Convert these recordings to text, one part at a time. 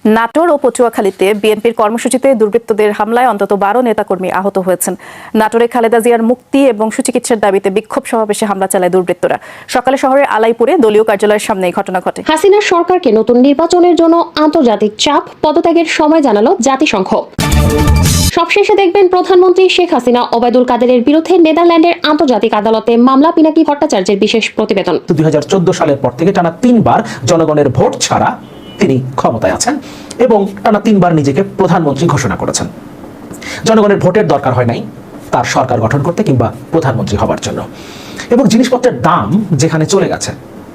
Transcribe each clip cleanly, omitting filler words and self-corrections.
নাটোর ও পটুয়াখালীতে বিএনপির কর্মসূচিতে দুর্বৃত্তদের হামলায় অন্তত 12 নেতাকর্মী আহত হয়েছেন। নাটোরে খালেদা জিয়ার মুক্তি এবং সুচিকিৎসার দাবিতে বিক্ষোভ সমাবেশে হামলা চালায় দুর্বৃত্তরা। সকালে শহরের আলাইপুরে দলীয় কার্যালয়ের সামনে এই ঘটনা ঘটে। হাসিনার সরকারকে নতুন নির্বাচনের জন্য আন্তর্জাতিক চাপ, পদত্যাগের সময় জানালো জাতিসংঘ। সবশেষে দেখবেন প্রধানমন্ত্রী শেখ হাসিনা ওবায়দুল কাদেরের বিরুদ্ধে নেদারল্যান্ডের আন্তর্জাতিক আদালতে মামলা, পিনাকি ভট্টাচার্যের বিশেষ প্রতিবেদন। 2014 সালের পর থেকে টানা 3 বার জনগণের ভোট ছাড়া তিনি ক্ষমতায় আছেন এবং টানা 3 বার নিজেকে প্রধানমন্ত্রী ঘোষণা করেছেন। জনগণের ভোটের দরকার হয় নাই তার সরকার গঠন করতে কিংবা প্রধানমন্ত্রী হবার জন্য। এবং জিনিসপত্রের দাম যেখানে চলে গেছে,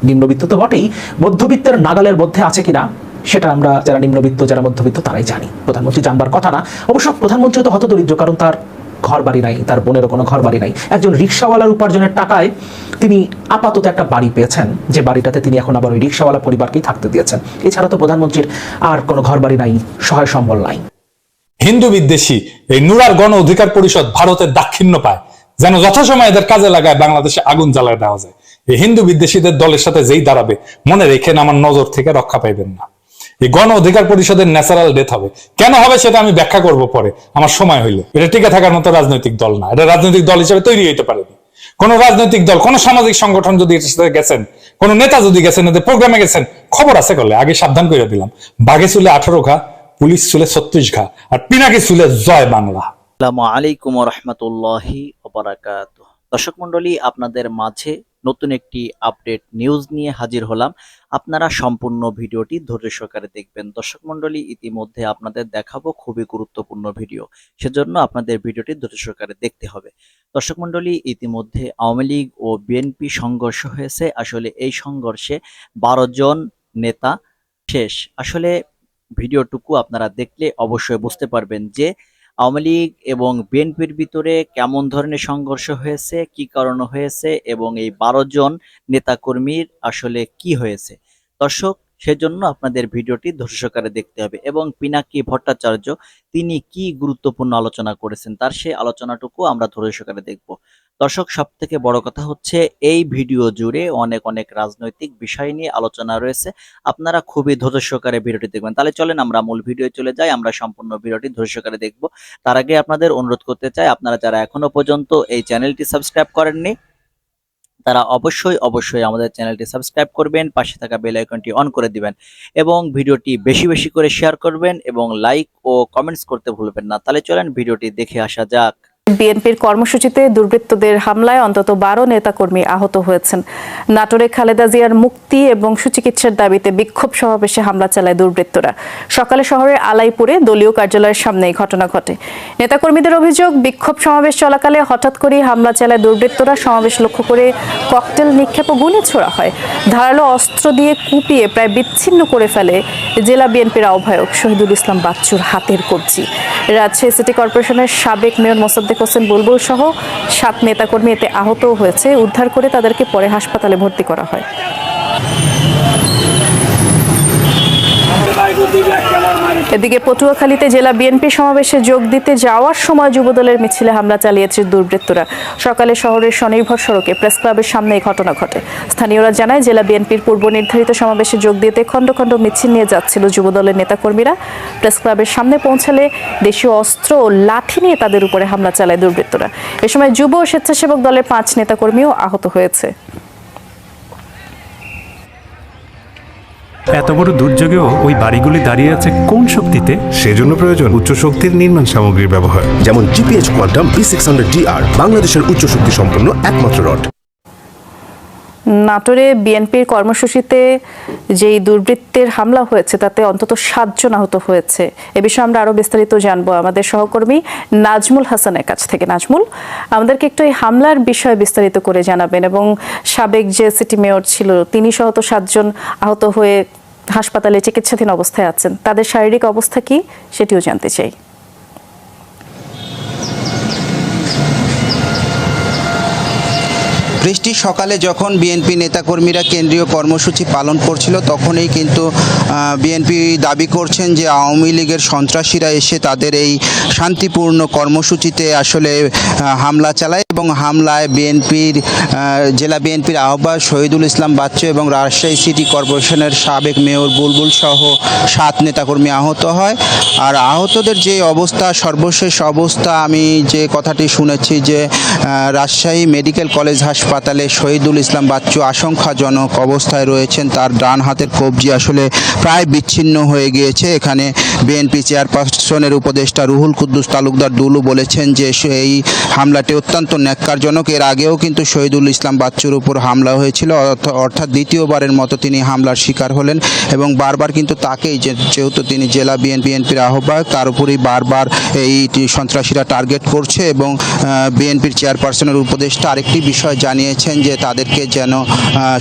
নিম্নবিত্ত তো বটেই, মধ্যবিত্তের নাগালের মধ্যে আছে কিনা সেটা আমরা যারা নিম্নবিত্ত যারা মধ্যবিত্ত তারাই জানি। প্রধানমন্ত্রী জানবার কথা না। অবশ্য প্রধানমন্ত্রী তো হতদরিদ্র, কারণ তার ঘর বাড়ি নাই, তার বোনেরও কোনো ঘর বাড়ি নাই। একজন রিক্সাওয়ালার উপার্জনের টাকায় তিনি আপাতত একটা বাড়ি পেয়েছেন, যে বাড়িটাতে তিনি এখন আবার ওই রিক্সাওয়ালা পরিবারকেই থাকতে দিয়েছেন। এছাড়া তো প্রধানমন্ত্রীর আর কোনো ঘর বাড়ি নাই, সহায় সম্বল নাই। হিন্দু বিদ্বেষী এই নুরার গণ অধিকার পরিষদ ভারতের দাক্ষিণ্য পায়, যেন যথাসময়ে এদের কাজে লাগায় বাংলাদেশে আগুন জ্বালায় দেওয়া যায়। এই হিন্দু বিদ্বেষীদের দলের সাথে যেই দাঁড়াবে, মনে রেখেন আমার নজর থেকে রক্ষা পাইবেন না। এই গণ অধিকার পরিষদের ন্যাচারাল ডেথ হবে। কেন হবে সেটা আমি ব্যাখ্যা করব পরে, আমার সময় হইলে। এটা টিকে থাকার মতো রাজনৈতিক দল না, এটা রাজনৈতিক দল হিসেবে তৈরি হইতে পারেনি। কোন রাজনৈতিক দল, কোন সামাজিক সংগঠন যদি এটার সাথে গেছেন, কোন নেতা যদি গেছেন, এদের প্রোগ্রামে গেছেন, খবর আছে করলে আগে সাবধান করে দিলাম। বাঘে চুলে 18 ঘা, পুলিশ চুলে 36 ঘা, আর পিনাকি চুলে জয় বাংলা। আসসালামু আলাইকুম ওয়া রাহমাতুল্লাহি ওয়া বারাকাতুহু। দর্শক মণ্ডলী, আপনাদের মাঝে নতুন একটি আপডেট নিউজ নিয়ে হাজির হলাম। আপনারা সম্পূর্ণ ভিডিওটি ধৈর্য সহকারে দেখবেন। দর্শক মণ্ডলী, ইতিমধ্যে আপনাদের দেখাবো খুবই গুরুত্বপূর্ণ ভিডিও, সেজন্য আপনাদের ভিডিওটি ধৈর্য সহকারে দেখতে হবে। দর্শক মণ্ডলী, ইতিমধ্যে আওয়ামী লীগ ও বিএনপি সংঘর্ষ হয়েছে। আসলে এই সংঘর্ষে 12 জন নেতা শেষ। আসলে ভিডিওটুকু আপনারা দেখলে অবশ্যই বুঝতে পারবেন যে আওয়ামী লীগ এবং বিএনপির ভিতরে কেমন ধরনের সংঘর্ষ হয়েছে, কি কারণে হয়েছে এবং এই 12 জন নেতাকর্মীর আসলে কি হয়েছে। দর্শক, সেজন্য আপনাদের ভিডিওটি ধৈর্য সহকারে দেখতে হবে। এবং পিনাকি ভট্টাচার্য তিনি কি গুরুত্বপূর্ণ আলোচনা করেছেন, তার সেই আলোচনাটুকু আমরা ধৈর্য সহকারে দেখব। দর্শক, সব থেকে বড় কথা হচ্ছে এই ভিডিও জুড়ে অনেক অনেক রাজনৈতিক বিষয় নিয়ে আলোচনা রয়েছে। আপনারা খুবই ধৈর্য সহকারে ভিডিওটি দেখবেন। তাহলে চলেন আমরা মূল ভিডিও চলে যাই, আমরা সম্পূর্ণ ভিডিওটি ধৈর্য সহকারে দেখব। তার আগে আপনাদের অনুরোধ করতে চাই, আপনারা যারা এখনো পর্যন্ত এই চ্যানেলটি সাবস্ক্রাইব করেননি তারা অবশ্যই আমাদের চ্যানেলটি সাবস্ক্রাইব করবেন, পাশে থাকা বেল আইকনটি অন করে দিবেন এবং ভিডিওটি বেশি বেশি করে শেয়ার করবেন এবং লাইক ও কমেন্টস করতে ভুলবেন না। তাহলে চলেন ভিডিওটি দেখে আসা যাক। বিএনপির কর্মসূচিতে দুর্বৃত্তদের হামলায় অন্তত 12 নেতাকর্মী আহত হয়েছেন। নাটোরে খালেদা জিয়ার মুক্তি এবং সুচিকিৎসার দাবিতে বিক্ষোভ সমাবেশে হামলা চালায় দুর্বৃত্তরা। সকালে শহরের আলাইপুরে দলীয় কার্যালয়ের সামনে এই ঘটনা ঘটে। নেতাকর্মীদের অভিযোগ, বিক্ষোভ সমাবেশ চলাকালে হঠাৎ করেই হামলা চালায় দুর্বৃত্তরা। সমাবেশ লক্ষ্য করে ককটেল নিক্ষেপ ও গুলি ছোড়া হয়। ধারালো অস্ত্র দিয়ে কুপিয়ে প্রায় বিচ্ছিন্ন করে ফেলে জেলা বিএনপির আহ্বায়ক শহীদুল ইসলাম বাচ্চুর হাতের কবজি। রাজশাহী সিটি কর্পোরেশনের সাবেক মেয়র মোসাদ্দেক হোসেন বুলবুল সহ 7 নেতাকর্মী এতে আহত হয়েছে। উদ্ধার করে তাদেরকে পরে হাসপাতালে ভর্তি করা হয়। এদিকে পটুয়াখালীতে জেলা বিএনপি সমাবেশে যোগ দিতে যাওয়ার সময় যুবদলের মিছিলে হামলা চালিয়েছে দুর্বৃত্তরা। সকালে শহরের স্বনির্ভর সড়কে প্রেস ক্লাবের সামনে এই ঘটনা ঘটে। স্থানীয়রা জানায়, জেলা বিএনপির পূর্ব নির্ধারিত সমাবেশে যোগ দিতে খণ্ড খণ্ড মিছিল নিয়ে যাচ্ছিল যুবদলের নেতাকর্মীরা। প্রেস ক্লাবের সামনে পৌঁছালে দেশীয় অস্ত্র ও লাঠি নিয়ে তাদের উপরে হামলা চালায় দুর্বৃত্তরা। এ সময় যুব ও স্বেচ্ছাসেবক দলের 5 নেতাকর্মীও আহত হয়েছে। এত বড় দুর্যোগেও ওই বাড়িগুলি দাঁড়িয়ে আছে কোন শক্তিতে? সেজন্য প্রয়োজন উচ্চ শক্তির নির্মাণ সামগ্রীর ব্যবহার, যেমন জিপিএইচ কোয়ান্টাম B600DR, বাংলাদেশের উচ্চ শক্তি সম্পন্ন একমাত্র রড। নাটোরে বিএনপির কর্মসূচিতে যেই দুর্বৃত্তের হামলা হয়েছে তাতে অন্তত 7 জন আহত হয়েছে। এ বিষয়ে আমরা আরো বিস্তারিত জানবো আমাদের সহকর্মী নাজমুল হাসানের কাছ থেকে। নাজমুল, আমাদেরকে একটু এই হামলার বিষয়ে বিস্তারিত করে জানাবেন এবং সাবেক যে সিটি মেয়র ছিল তিনি সহ তো 7 জন আহত হয়ে হাসপাতালে চিকিৎসাধীন অবস্থায় আছেন, তাদের শারীরিক অবস্থা কি সেটিও জানতে চাই। বৃষ্টির সকালে যখন বিএনপি নেতাকর্মীরা কেন্দ্রীয় কর্মসূচি পালন করছিল তখনই কিন্তু বিএনপি দাবি করছেন যে আওয়ামী লীগের সন্ত্রাসীরা এসে তাদের এই শান্তিপূর্ণ কর্মসূচিতে আসলে হামলা চালায় এবং হামলায় জেলা বিএনপির আহ্বায়ক শহীদুল ইসলাম বাচ্চু এবং রাজশাহী সিটি কর্পোরেশনের সাবেক মেয়র বুলবুল সহ 7 নেতাকর্মী আহত হয়। আর আহতদের যে অবস্থা, সর্বশেষ অবস্থা আমি যে কথাটি শুনেছি যে রাজশাহী মেডিকেল কলেজ হাসপাতালে শহীদুল ইসলাম বাচ্চু আশঙ্কাজনক অবস্থায় রয়েছেন। তার ডান হাতের কবজি আসলে প্রায় বিচ্ছিন্ন হয়ে গিয়েছে। এখানে বিএনপি চেয়ারপারসনের উপদেষ্টা রুহুল কুদ্দুস তালুকদার দুলু বলেছেন যে এই হামলাটি অত্যন্ত ন্যাক্কারজনক। এর আগেও কিন্তু শহীদুল ইসলাম বাচ্চুর উপর হামলা হয়েছিল, অর্থাৎ দ্বিতীয়বারের মতো তিনি হামলার শিকার হলেন এবং বারবার কিন্তু তাকেই যেহেতু তিনি জেলা বিএনপির আহ্বায়ক তার উপরেই বারবার এই সন্ত্রাসীরা টার্গেট করছে এবং বিএনপির চেয়ারপারসনের উপদেষ্টা আরেকটি বিষয় জানিয়েছেন যে তাদেরকে যেন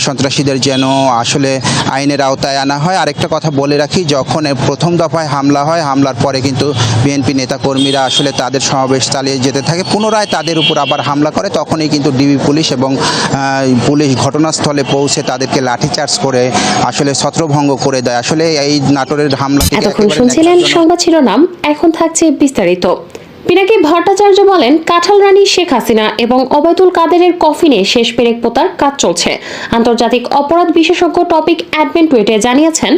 সন্ত্রাসীদের যেন আসলে আইনের আওতায় আনা হয়। আরেকটা কথা বলে রাখি, যখন প্রথম দফায় হামলা হয়, হামলার পরে কিন্তু বিএনপি নেতাকর্মীরা আসলে তাদের সমাবেশ চালিয়ে যেতে থাকে, পুনরায় তাদের উপর আবার হামলা করে। তখনই কিন্তু ডিবি পুলিশ এবং পুলিশ ঘটনাস্থলে পৌঁছে তাদেরকে লাঠিচার্জ করে আসলে ছত্রভঙ্গ করে দেয়। আসলে এই নাটোরের হামলা এতক্ষণ শুনছিলেন সংবাদ শিরোনাম, এখন থাকছে বিস্তারিত। পিনাকি ভট্টাচার্য বলেন, কাঁঠাল রানী শেখ হাসিনা এবং ওবায়দুল কাদেরের কফিনে শেষ পেরেক পোতার কাজ চলছে। আন্তর্জাতিক অপরাধ বিশেষজ্ঞ টপিক অ্যাডমিন টুইটে জানিয়েছেন,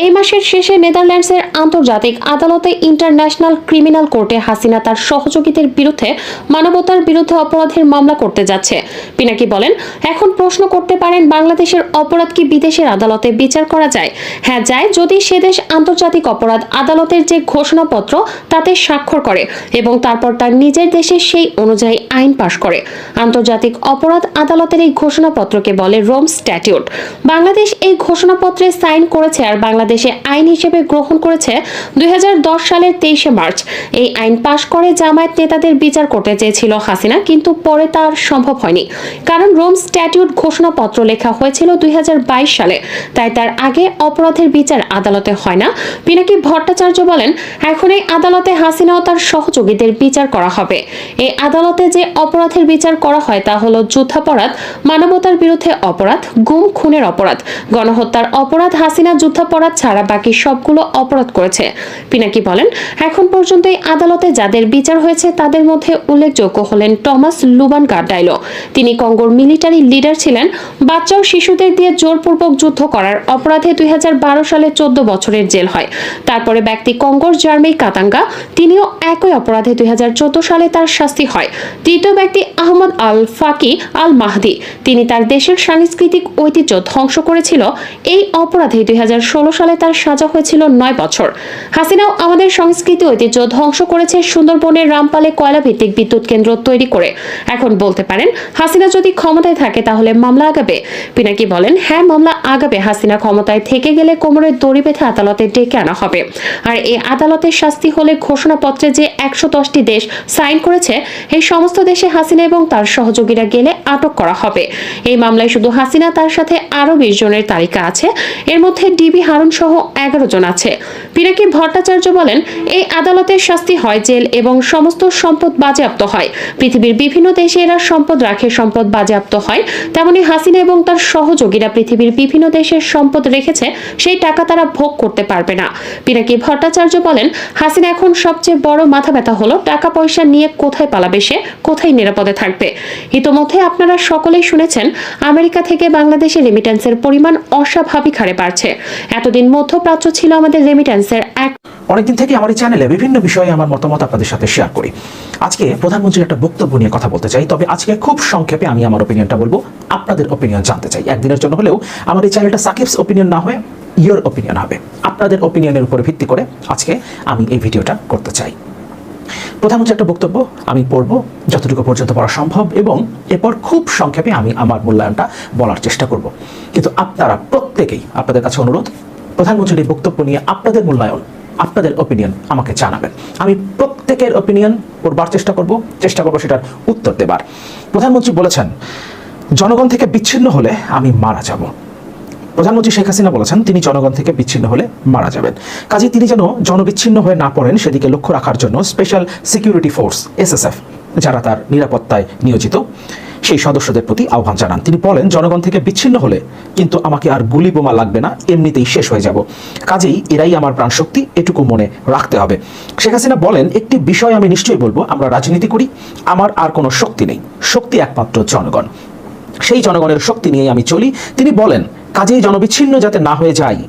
এই মাসের শেষে নেদারল্যান্ডসের আন্তর্জাতিক আদালতে ইন্টারন্যাশনাল ক্রিমিনাল কোর্টে হাসিনা তার সহযোগীদের বিরুদ্ধে মানবতার বিরুদ্ধে অপরাধের মামলা করতে যাচ্ছে। পিনাকি বলেন, এখন প্রশ্ন করতে পারেন, বাংলাদেশের অপরাধ কি বিদেশের আদালতে বিচার করা যায়? হ্যাঁ যায়, যদি সে দেশ আন্তর্জাতিক অপরাধ আদালতের যে ঘোষণাপত্র তাতে স্বাক্ষর করে এবং তারপর তার নিজের দেশে সেই অনুযায়ী আইন পাশ করে। আন্তর্জাতিক অপরাধ আদালতের এই ঘোষণাপত্রকে বলে রোম স্ট্যাটিউট। বাংলাদেশ এই ঘোষণাপত্রে সাইন করেছে আর বাংলাদেশে আইন হিসেবে গ্রহণ করেছে 2010 সালের 23 মার্চ। এই আইন পাশ করে জামায়াত নেতাদের বিচার করতে চেয়েছিল হাসিনা, কিন্তু পরে তার সম্ভব হয়নি, কারণ রোম স্ট্যাটিউট ঘোষণাপত্র লেখা হয়েছিল 2022 সালে, তাই তার আগে অপরাধের বিচার আদালতে হয় না। পিনাকি ভট্টাচার্য বলেন, এখন এই আদালতে হাসিনা ও তার সহযোগীদের বিচার করা হবে। এই আদালতে যে অপরাধের বিচার করা হয় তা হলো যুদ্ধাপরাধ, মানবতার বিরুদ্ধে অপরাধ, গুম খুনের অপরাধ, গণহত্যার অপরাধ। হাসিনা যুদ্ধাপরাধ ছাড়া বাকি সবগুলো অপরাধ করেছে। পিনাকি বলেন, এখন পর্যন্ত এই আদালতে যাদের বিচার হয়েছে তাদের মধ্যে উল্লেখযোগ্য হলেন টমাস লুবান গার্ডাইলো। তিনি কঙ্গোর মিলিটারি লিডার ছিলেন। বাচ্চা ও শিশুদের দিয়ে জোরপূর্বক যুদ্ধ করার অপরাধে 2012 সালে 14 বছরের জেল হয়। তারপরে ব্যক্তি কঙ্গোর জার্মেই কাতাঙ্গা, তিনিও একই অপরাধে 2014 সালে তার শাস্তি হয়। তৃতীয় ব্যক্তি আহমদ আল ফাকি আল মাহদি, তিনি তার দেশের সাংস্কৃতিক ঐতিহ্য ধ্বংস করেছিল। এই অপরাধে 2016 সালে তার সাজা হয়েছিল 9 বছর। হাসিনাও আমাদের সংস্কৃতি ঐতিহ্য ধ্বংস করেছে সুন্দরবনের রামপালে কয়লা ভিত্তিক বিদ্যুৎ কেন্দ্র তৈরি করে। এখন বলতে পারেন, হাসিনা যদি ক্ষমতায় থাকে তাহলে মামলা আগাবে? পিনাকি বলেন, হ্যাঁ, মামলা আগাবে। হাসিনা ক্ষমতায় থেকে গেলে কোমরে দড়ি বেঁধে আদালতে ডেকে আনা হবে। আর এই আদালতের শাস্তি হলে ঘোষণাপত্রে যে 110টি দেশ সাইন করেছে, এই সমস্ত দেশে হাসিনা এবং তার সহযোগীরা গেলে আটক করা হবে। এই মামলায় শুধু হাসিনা, তার সাথে আরো 20 জনের তালিকা আছে। এর মধ্যে ডিবি হারুন সহ 11 জন আছে। পিনাকি ভট্টাচার্য বলেন, এই আদালতের শাস্তি হয় জেল এবং সমস্ত সম্পদ বাজেয়াপ্ত হয়। পৃথিবীর বিভিন্ন দেশে এরা সম্পদ রাখে, সম্পদ বাজেয়াপ্ত হয়। তেমনি হাসিনা এবং তার সহযোগীরা পৃথিবীর বিভিন্ন দেশের সম্পদ রেখেছে, সেই টাকা তারা ভোগ করতে পারবে না। পিনাকি ভট্টাচার্য বলেন, হাসিনা এখন সবচেয়ে বড় মাথা ব্যথা হলো টাকা পয়সা নিয়ে কোথায় পালাবে সে, কোথায় নিরাপদে থাকবে। ইতোমধ্যে আপনারা সকলেই শুনেছেন, আমেরিকা থেকে বাংলাদেশে রেমিটেন্সের পরিমাণ অস্বাভাবিক হারে বাড়ছে। এতদিন মধ্যপ্রাচ্য ছিল আমাদের রেমিটেন্সের এক। অনেকদিন থেকে আমার এই চ্যানেলে বিভিন্ন বিষয়ে আমার মতামত আপনাদের সাথে শেয়ার করি। আজকে প্রধানমন্ত্রীর একটা বক্তব্য নিয়ে কথা বলতে চাই, তবে আজকে খুব সংক্ষেপে আমি আমার ওপিনিয়নটা বলবো, আপনাদের ওপিনিয়ন জানতে চাই। একদিনের জন্য হলেও আমার এই চ্যানেলটা সাকিবস ওপিনিয়ন না হয়ে ইয়োর ওপিনিয়ন হবে। আপনাদের ওপিনিয়নের উপরে ভিত্তি করে আজকে আমি এই ভিডিওটা করতে চাই। প্রধানমন্ত্রী একটা বক্তব্য আমি পড়ব, যতটুকু পর্যন্ত পড়া সম্ভব, এবং এরপর খুব সংক্ষেপে আমি আমার মূল্যায়নটা বলার চেষ্টা করব। কিন্তু আপনারা প্রত্যেকেই, আপনাদের কাছে অনুরোধ, প্রধানমন্ত্রীর এই বক্তব্য নিয়ে আপনাদের মূল্যায়ন, আপনাদের ওপিনিয়ন আমাকে জানাবেন। আমি প্রত্যেকের ওপিনিয়ন পড়বার চেষ্টা করব সেটার উত্তর দেবার। প্রধানমন্ত্রী বলেছেন, জনগণ থেকে বিচ্ছিন্ন হলে আমি মারা যাব। প্রধানমন্ত্রী শেখ হাসিনা বলেছেন, তিনি জনগণ থেকে বিচ্ছিন্ন হলে মারা যাবেন। কাজে তিনি যেন জনবিচ্ছিন্ন হয়ে না পড়েন সেদিকে লক্ষ্য রাখার জন্য স্পেশাল সিকিউরিটি ফোর্স SSF, যারা তার নিরাপত্তায় নিয়োজিত, সেই সদস্যদের প্রতি আহ্বান জানান। তিনি বলেন, জনগণ থেকে বিচ্ছিন্ন হলে কিন্তু আমাকে আর গুলি বোমা লাগবে না, এমনিতেই শেষ হয়ে যাব। কাজেই এরাই আমার প্রাণশক্তি, এটুকু মনে রাখতে হবে। শেখ হাসিনা বলেন, একটি বিষয় আমি নিশ্চয়ই বলবো, আমরা রাজনীতি করি, আমার আর কোনো শক্তি নেই, শক্তি একমাত্র জনগণ, সেই জনগণের শক্তি নিয়েই আমি চলি। তিনি বলেন, কাজেই জনবিচ্ছিন্ন যাতে না হয়ে যায়,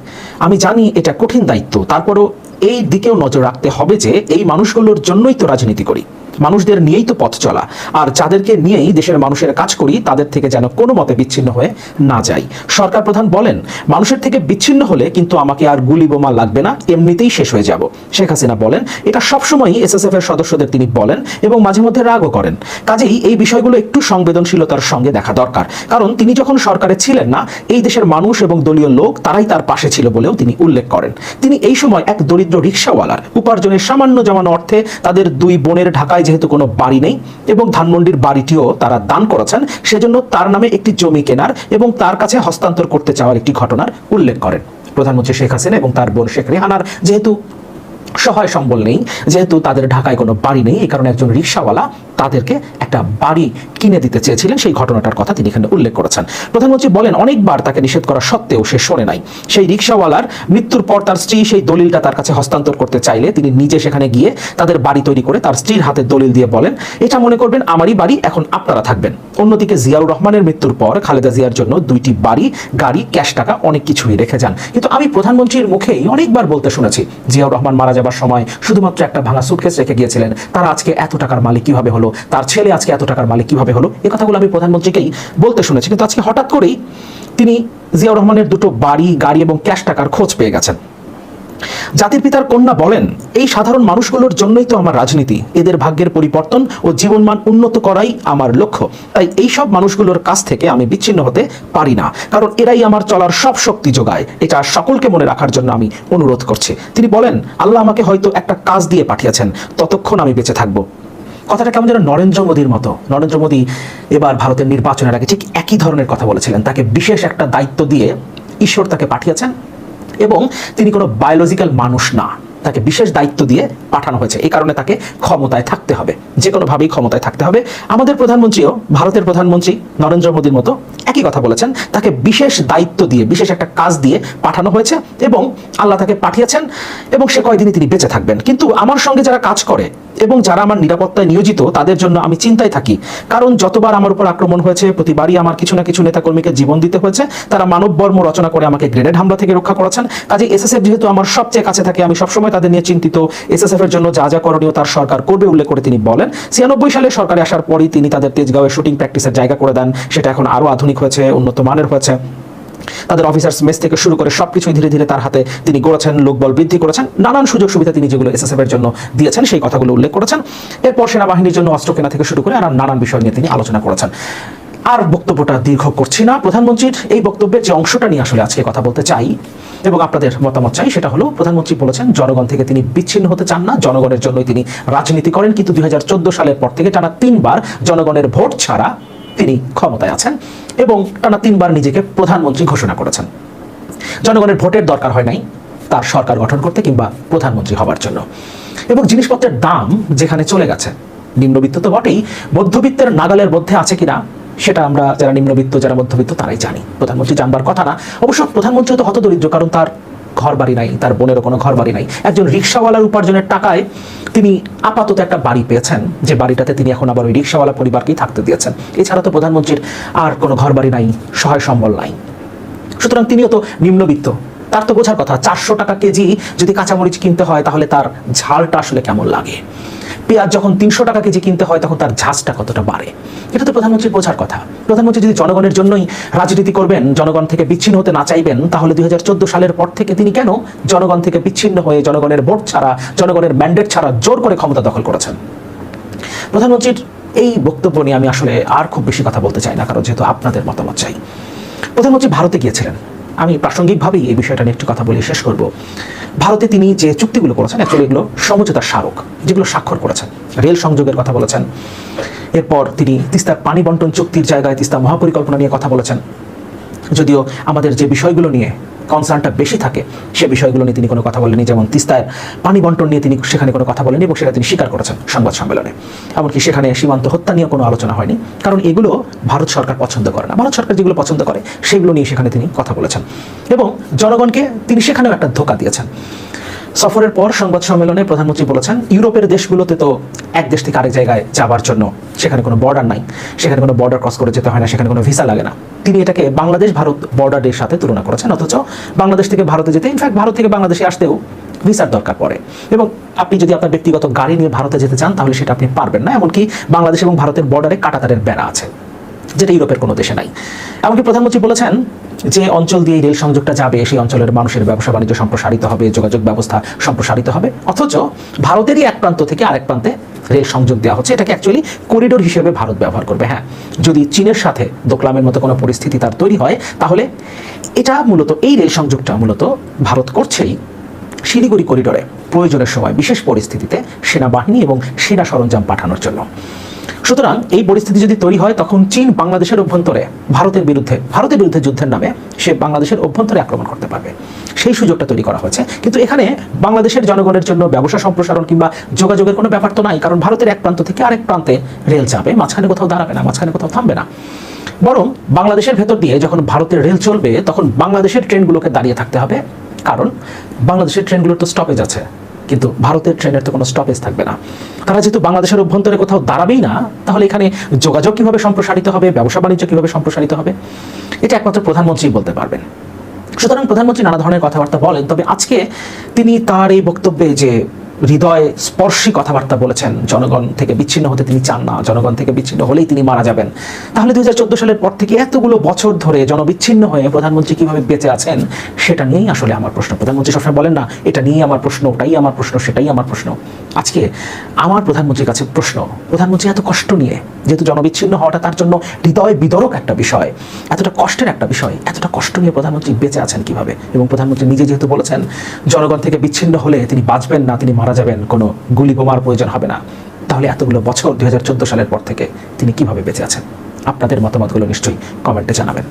আমি জানি এটা কঠিন দায়িত্ব, তারপরও এই দিকেও নজর রাখতে হবে যে এই মানুষগুলোর জন্যই তো রাজনীতি করি, মানুষদের নিয়েই তো পথ চলা, আর যাদেরকে নিয়েই দেশের মানুষের কাজ করি তাদের থেকে যেন কোনো মতে বিচ্ছিন্ন হয়ে না যাই। সরকার প্রধান বলেন, মানুষের থেকে বিচ্ছিন্ন হলে কিন্তু আমাকে আর গুলি বোমা লাগবে না, এমনিতেই শেষ হয়ে যাব। শেখ হাসিনা বলেন, এটা সবসময়ই এসএসএফ এর সদস্যদের তিনি বলেন এবং মাঝে মধ্যে রাগও করেন। কাজেই এই বিষয়গুলো একটু সংবেদনশীলতার সঙ্গে দেখা দরকার, কারণ তিনি যখন সরকারে ছিলেন না, এই দেশের মানুষ এবং দলীয় লোক তারাই তার পাশে ছিল বলেও তিনি উল্লেখ করেন। তিনি এই সময় এক দরিদ্র রিকশাওয়ালার উপার্জনের সামান্য জমানো অর্থে তাদের দুই বোনের ঢাকায় যেহেতু কোনো বাড়ি নেই এবং ধানমন্ডির বাড়িটিও তারা দান করেছেন, সেজন্য তার নামে একটি জমি কেনার এবং তার কাছে হস্তান্তর করতে চাওয়ার একটি ঘটনার উল্লেখ করেন। প্রধানমন্ত্রী শেখ হাসিনা এবং তার বোন শেখ রেহানার যেহেতু সহায় সম্বল নেই, যেহেতু তাদের ঢাকায় কোনো বাড়ি নেই, এই কারণে একজন রিকশাওয়ালা তাদেরকে একটা বাড়ি কিনে দিতে চেয়েছিলেন, সেই ঘটনাটার কথা তিনি এখানে উল্লেখ করেছেন। প্রধানমন্ত্রী বলেন, অনেকবার তাকে নিষেধ করা সত্ত্বেও সে শোনে নাই। সেই রিকশাওয়ালার মৃত্যুর পর তার স্ত্রী সেই দলিলটা তার কাছে হস্তান্তর করতে চাইলে তিনি নিজে সেখানে গিয়ে তাদের বাড়ি তৈরি করে তার স্ত্রীর হাতে দলিল দিয়ে বলেন, এটা মনে করবেন আমারই বাড়ি, এখন আপনারা থাকবেন। অন্যদিকে জিয়াউর রহমানের মৃত্যুর পর খালেদা জিয়ার জন্য 2টি বাড়ি, গাড়ি, ক্যাশ টাকা অনেক কিছুই রেখে যান। কিন্তু আমি প্রধানমন্ত্রীর মুখেই অনেকবার বলতে শুনেছি, জিয়াউর রহমান মারা যাবার সময় শুধুমাত্র একটা ভাঙা সুটকেস রেখে গিয়েছিলেন, তার আজকে এত টাকার মালিক কিভাবে হলো, তার ছেলে আজকে এত টাকার মালিক কিভাবে হলো, এই কথাগুলো আমি প্রধানমন্ত্রীকেই বলতে শুনেছি। কিন্তু আজকে হঠাৎ করেই তিনি জিয়াউর রহমানের 2টো বাড়ি, গাড়ি এবং ক্যাশ টাকার খোঁজ পেয়ে গেছেন। জাতির পিতার কন্যা বলেন, এই সাধারণ মানুষগুলোর জন্যই তো আমার রাজনীতি, এদের ভাগ্যের পরিবর্তন ও জীবনমান উন্নত করাই আমার লক্ষ্য। তাই এই সব মানুষগুলোর কাছ থেকে আমি বিচ্ছিন্ন হতে পারি না, কারণ এরাই আমার চলার সব শক্তি যোগায়। এটা সকলকে মনে রাখার জন্য আমি অনুরোধ করছি। তিনি বলেন, আল্লাহ আমাকে হয়তো একটা কাজ দিয়ে পাঠিয়েছেন, ততক্ষণ আমি বেঁচে থাকবো। কথাটা কেমন যেন নরেন্দ্র মোদীর মতো। নরেন্দ্র মোদী এবার ভারতের নির্বাচনের আগে ঠিক একই ধরনের কথা বলেছিলেন, তাকে বিশেষ একটা দায়িত্ব দিয়ে ঈশ্বর তাকে পাঠিয়েছেন এবং তিনি কোনো বায়োলজিক্যাল মানুষ না, তাকে বিশেষ দায়িত্ব দিয়ে পাঠানো হয়েছে, এই কারণে তাকে ক্ষমতায় থাকতে হবে, যে কোনোভাবেই ক্ষমতায় থাকতে হবে। আমাদের প্রধানমন্ত্রীও ভারতের প্রধানমন্ত্রী নরেন্দ্র মোদীর মতো একই কথা বলেছেন, তাকে বিশেষ দায়িত্ব দিয়ে, বিশেষ একটা কাজ দিয়ে পাঠানো হয়েছে এবং আল্লাহ তাকে পাঠিয়েছেন এবং সে কয়দিনই তিনি বেঁচে থাকবেন। কিন্তু আমার সঙ্গে যারা কাজ করে এবং যারা আমার নিরাপত্তায় নিয়োজিত, তাদের জন্য আমি চিন্তায় থাকি, কারণ যতবার আমার উপর আক্রমণ হয়েছে প্রতিবারই আমার কিছু না কিছু নেতাকর্মীকে জীবন দিতে হয়েছে। তারা মানববর্ম রচনা করে আমাকে গ্রেনেড হামলা থেকে রক্ষা করেছেন। কাজে এসএসএফ যেহেতু আমার সবচেয়ে কাছে থাকে, আমি সবসময় তাদের নিয়ে চিন্তিত। এসএসএফ এর জন্য যা যা করণীয় তার সরকার করবে উল্লেখ করে তিনি বলেন, 96 সালে সরকারে আসার পরই তিনি তাদের তেজগাঁওয়ে শুটিং প্র্যাকটিসের জায়গা করে দেন, সেটা এখন আরো আধুনিক হয়েছে, উন্নত মানের হয়েছে। তাদের অফিসার্স মেস থেকে শুরু করে সবকিছুই ধীরে ধীরে তার হাতে তিনি গড়েছেন, লোকবল বৃদ্ধি করেছেন, নানান সুযোগ সুবিধা তিনি যেগুলো এসএসএফ এর জন্য দিয়েছেন সেই কথাগুলো উল্লেখ করেছেন। এরপর সেনাবাহিনীর জন্য অস্ত্র কেনা থেকে শুরু করে আর নানান বিষয় নিয়ে তিনি আলোচনা করেছেন। আর বক্তব্যটা দীর্ঘ করছি না। প্রধানমন্ত্রীর এই বক্তব্যের যে অংশটা নিয়ে আসলে আজকে কথা বলতে চাই এবং আপনাদের মতামত চাই, সেটা হলো প্রধানমন্ত্রী বলেছেন জনগণ থেকে তিনি বিচ্ছিন্ন হতে চান না, জনগণের জন্যই তিনি রাজনীতি করেন। কিন্তু 2014 সালের পর থেকে টানা 3 বার জনগণের ভোট ছাড়া তিনি ক্ষমতায় আছেন এবং টানা 3 বার নিজেকে প্রধানমন্ত্রী ঘোষণা করেছেন। জনগণের ভোটের দরকার হয় নাই তার সরকার গঠন করতে কিংবা প্রধানমন্ত্রী হবার জন্য। এবং জিনিসপত্রের দাম যেখানে চলে গেছে, নিম্নবিত্ত তো বটেই, মধ্যবিত্তের নাগালের মধ্যে আছে কিনা সেটা আমরা যারা নিম্নবিত্ত, যারা মধ্যবিত্ত তারাই জানি। প্রধানমন্ত্রী জানবার কথা না। অবশ্য প্রধানমন্ত্রী তো হতদরিদ্র, কারণ তার ঘর বাড়ি নাই, তার বোনেরও কোনো ঘর বাড়ি নাই। একজন রিকশাওয়ালার উপার্জনের টাকায় তিনি আপাতত একটা বাড়ি পেয়েছেন, যে বাড়িটাতে তিনি এখন আবার ওই রিকশাওয়ালা পরিবারকেই থাকতে দিয়েছেন। এছাড়া তো প্রধানমন্ত্রীর আর কোনো ঘর বাড়ি নাই, সহায় সম্বল নাই। সুতরাং তিনিও তো নিম্নবিত্ত, তার তো বোঝার কথা 400 টাকা কেজি যদি কাঁচামরিচ কিনতে হয় তাহলে তার ঝালটা আসলে কেমন লাগে। পেঁয়াজ যখন 300 টাকা কেজি কিনতে হয় তখন তার ঝাঁজটা কতটা বাড়ে, এটা তো প্রধানমন্ত্রীর বোঝার কথা। প্রধানমন্ত্রী যদি জনগণের জন্যই রাজনীতি করবেন, জনগণ থেকে বিচ্ছিন্ন হতে না চাইবেন, তাহলে 2014 সালের পর থেকে তিনি কেন জনগণ থেকে বিচ্ছিন্ন হয়ে জনগণের ভোট ছাড়া, জনগণের ম্যান্ডেট ছাড়া জোর করে ক্ষমতা দখল করেছেন? প্রধানমন্ত্রীর এই বক্তব্য নিয়ে আমি আসলে আর খুব বেশি কথা বলতে চাই না, কারণ যেহেতু আপনাদের মতামত চাই। প্রধানমন্ত্রী ভারতে গিয়েছিলেন, আমি প্রাসঙ্গিকভাবেই এই বিষয়টা নিয়ে একটু কথা বলে শেষ করব। ভারতে তিনি যে চুক্তিগুলো করেছেন, অ্যাকচুয়ালি এগুলো সমঝোতার স্মারক, যেগুলো স্বাক্ষর করেছেন। রেল সংযোগের কথা বলেছেন, এরপর তিনি তিস্তার পানি বন্টন চুক্তির জায়গায় তিস্তা মহাপরিকল্পনা নিয়ে কথা বলেছেন। যদিও আমাদের যে বিষয়গুলো নিয়ে কনসার্নটা বেশি থাকে সে বিষয়গুলো নিয়ে তিনি কোনো কথা বলেনি, যেমন তিস্তায় পানি বন্টন নিয়ে তিনি সেখানে কোনো কথা বলেনি এবং সেটা তিনি স্বীকার করেছেন সংবাদ সম্মেলনে। এমনকি সেখানে সীমান্ত হত্যা নিয়ে কোনো আলোচনা হয়নি, কারণ এগুলো ভারত সরকার পছন্দ করে না। ভারত সরকার যেগুলো পছন্দ করে সেগুলো নিয়ে সেখানে তিনি কথা বলেছেন এবং জনগণকে তিনি সেখানেও একটা ধোঁকা দিয়েছেন। সফরের পর সংবাদ সম্মেলনে প্রধানমন্ত্রী বলেছেন, ইউরোপের দেশগুলোতে তো এক দেশ থেকে আরেক জায়গায় যাওয়ার জন্য সেখানে কোনো বর্ডার নাই, সেখানে কোনো বর্ডার ক্রস করে যেতে হয় না, সেখানে কোনো ভিসা লাগে না। তিনি এটাকে বাংলাদেশ ভারত বর্ডারের সাথে তুলনা করেছেন, অথচ বাংলাদেশ থেকে ভারতে যেতে, ইনফ্যাক্ট ভারত থেকে বাংলাদেশে আসতেও ভিসার দরকার পড়ে এবং আপনি যদি আপনার ব্যক্তিগত গাড়ি নিয়ে ভারতে যেতে চান তাহলে সেটা আপনি পারবেন না। এমনকি বাংলাদেশ এবং ভারতের বর্ডারে কাঁটাতারের বেড়া আছে, যেটা ইউরোপের কোনো দেশে নাই। এমনকি প্রধানমন্ত্রী বলেছেন যে অঞ্চল দিয়ে রেল সংযোগটা যাবে সেই অঞ্চলের মানুষের ব্যবসা বাণিজ্য সম্প্রসারিত হবে, যোগাযোগ ব্যবস্থা সম্প্রসারিত হবে, অথচ ভারতেরই এক প্রান্ত থেকে আরেক প্রান্তে রেল সংযোগ দেওয়া হচ্ছে। এটাকে অ্যাকচুয়ালি করিডোর হিসেবে ভারত ব্যবহার করবে। হ্যাঁ, যদি চীনের সাথে দোকলামের মতো কোনো পরিস্থিতি তার তৈরি হয় তাহলে এটা মূলত এই রেল সংযোগটা মূলত ভারত করছেই শিলিগুড়ি করিডোরে প্রয়োজনের সময় বিশেষ পরিস্থিতিতে সেনাবাহিনী এবং সেনা সরঞ্জাম পাঠানোর জন্য। সুতরাং এই পরিস্থিতি যদি তৈরি হয় তখন চীন বাংলাদেশের অভ্যন্তরে ভারতের বিরুদ্ধে যুদ্ধের নামে সে বাংলাদেশের অভ্যন্তরে আক্রমণ করতে পারবে, সেই সুযোগটা তৈরি করা হয়েছে। কিন্তু এখানে বাংলাদেশের জনগণের জন্য ব্যবসা সম্প্রসারণ কিংবা যোগাযোগের কোনো ব্যাপার তো নাই, কারণ ভারতের এক প্রান্ত থেকে আরেক প্রান্তে রেল যাবে, মাঝখানে কোথাও দাঁড়াবে না, মাঝখানে কোথাও থামবে না। বরং বাংলাদেশের ভেতর দিয়ে যখন ভারতের রেল চলবে তখন বাংলাদেশের ট্রেনগুলোকে দাঁড়িয়ে থাকতে হবে, কারণ বাংলাদেশের ট্রেনগুলোর তো স্টপেজ আছে, কিন্তু ভারতের ট্রেনের তো কোনো স্টপেজ থাকবে না। তারা যেহেতু বাংলাদেশের অভ্যন্তরে কোথাও দাঁড়াবেই না, তাহলে এখানে যোগাযোগ কিভাবে সম্প্রসারিত হবে, ব্যবসা বাণিজ্য কিভাবে সম্প্রসারিত হবে, এটা একমাত্র প্রধানমন্ত্রী বলতে পারবেন। সুতরাং প্রধানমন্ত্রী নানা ধরনের কথাবার্তা বলেন, তবে আজকে তিনি তার এই বক্তব্যে যে হৃদয় স্পর্শী কথাবার্তা বলেছেন, জনগণ থেকে বিচ্ছিন্ন হতে তিনি চান না, জনগণ থেকে বিচ্ছিন্ন হলেই তিনি মারা যাবেন। তাহলে 2014 সালের পর থেকে এতগুলো বছর ধরে জনবিচ্ছিন্ন হয়ে প্রধানমন্ত্রী কিভাবে বেঁচে আছেন সেটা নিয়েই আসলে আমার প্রশ্ন। প্রধানমন্ত্রী সবসময় বলেন না এটা নিয়েই আমার প্রশ্ন, ওটাই আমার প্রশ্ন, সেটাই আমার প্রশ্ন। আজকে আমার প্রধানমন্ত্রীর কাছে প্রশ্ন, প্রধানমন্ত্রী এত কষ্ট নিয়ে, যেহেতু জনবিচ্ছিন্ন হওয়াটা তার জন্য হৃদয় বিদরক একটা বিষয়, এতটা কষ্টের একটা বিষয়, এতটা কষ্ট নিয়ে প্রধানমন্ত্রী বেঁচে আছেন কিভাবে? এবং প্রধানমন্ত্রী নিজে যেহেতু বলেছেন জনগণ থেকে বিচ্ছিন্ন হলে তিনি বাঁচবেন না, তিনি মারা যাবেন, কোনো গুলি বোমার প্রয়োজন হবে না, তাহলে এতগুলো বছর 2014 সালের পর থেকে তিনি কিভাবে বেঁচে আছেন? আপনাদের মতামতগুলো নিশ্চয়ই কমেন্টে জানাবেন।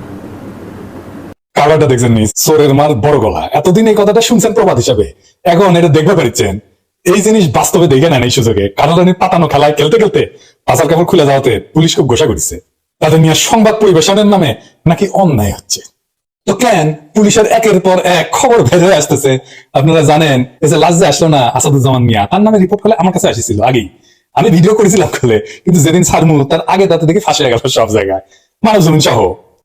কালারটা দেখছেন নি, চোরের মাল বড় গলা। এতদিন এই কথাটা শুনছেন প্রবাদ হিসাবে, এখন এটা দেখতে পারছেন। এই জিনিস বাস্তবে দেখে নেন এই সুযোগে। কালারানির পাতানো খেলায় খেলতে খেলতে পাচার কাপড় খুলে যাওয়াতে পুলিশ খুব ঘোষা করেছে, তাদের নিয়ে সংবাদ পরিবেশনের নামে নাকি অন্যায় হচ্ছে। তো কেন পুলিশের একের পর এক খবর ভেজে আসতেছে? আপনারা জানেন এই যে লাস্টে আসলো না আসাদুজ্জামান মিয়া, তার নামে রিপোর্ট করলে আমার কাছে আসছিল আগেই, আমি ভিডিও করেছিলাম খুলে, কিন্তু যেদিন ছাড়মু তার আগে তাতে দেখি ফাঁসে গেল সব জায়গায়, মানব জমিন সহ।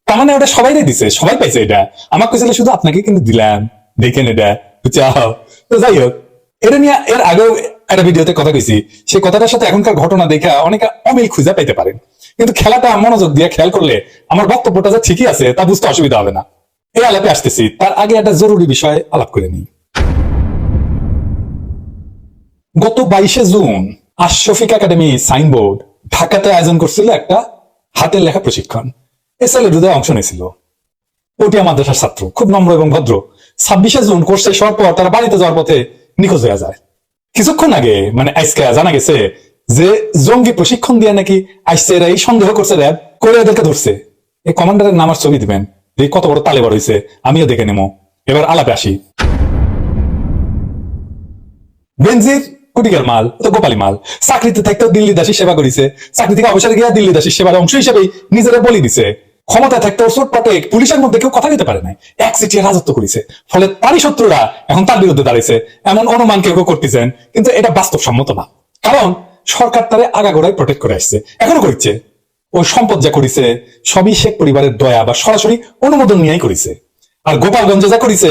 তার মানে ওটা সবাই দিছে, সবাই পাইছে। এটা আমার কাছে শুধু আপনাকে কিন্তু দিলাম, দেখেন এটা বুঝাও। তো যাই হোক, এটা নিয়ে এর আগেও একটা ভিডিওতে কথা কইছি, সেই কথাটার সাথে এখনকার ঘটনা দেখে অনেকে অমিল খুঁজে পাইতে পারেন, কিন্তু খেলাটা মনোযোগ দিয়ে খেয়াল করলে আমার বক্তব্যটা যে ঠিকই আছে তা বুঝতে অসুবিধা হবে না। এই আলাপে আসতেছি, তার আগে একটা জরুরি বিষয় আলাপ করে নিই। গত 22শে জুন আশরাফিক একাডেমি সাইনবোর্ড ঢাকাতে আয়োজন করছিল একটা হাতের লেখা প্রশিক্ষণ। এসএল হৃদয় অংশ নিয়েছিল পটিয়া মাদ্রাসার ছাত্র, খুব নম্র এবং ভদ্র। 26শে জুন কোর্স শেষ হওয়ার পর তারা বাড়িতে যাওয়ার পথে নিখোঁজ হয়ে যায়। কিছুক্ষণ আগে মানে আজকে জানা গেছে যে জঙ্গি প্রশিক্ষণ দিয়ে নাকি আসছে এরা, এই সন্দেহ করছে র্যাব, করে এদেরকে ধরছে। এই কমান্ডারের নাম আর ছবি দিবেন, কত বড় তালে বড় হয়েছে আমিও দেখে নেবো। এবার আলাপে আসি। বেনজির কুটিকার মাল, তো গোপালী মাল। চাকরিতে থাকতেও দিল্লি দাসী সেবা করেছে, চাকরি থেকে অবসরে গিয়ে দিল্লি দাসীর সেবার অংশ হিসেবেই নিজেরা বলি দিছে। ক্ষমতায় থাকতেও চোটপাটে পুলিশের মধ্যে কেউ কথা দিতে পারে নাই, এক সিটিয়ে রাজত্ব করেছে। ফলে তারই শত্রুরা এখন তার বিরুদ্ধে দাঁড়িয়েছে, এমন অনুমান কেউ করতেছেন, কিন্তু এটা বাস্তবসম্মত না। কারণ সরকার তারে আগাগোড়ায় প্রোটেক্ট করে আসছে, এখনো করছে। ওই সম্পদ যা করেছে সবই শেখ পরিবারের দয়া বা সরাসরি অনুমোদন নিয়েই করেছে। আর গোপালগঞ্জে যা করেছে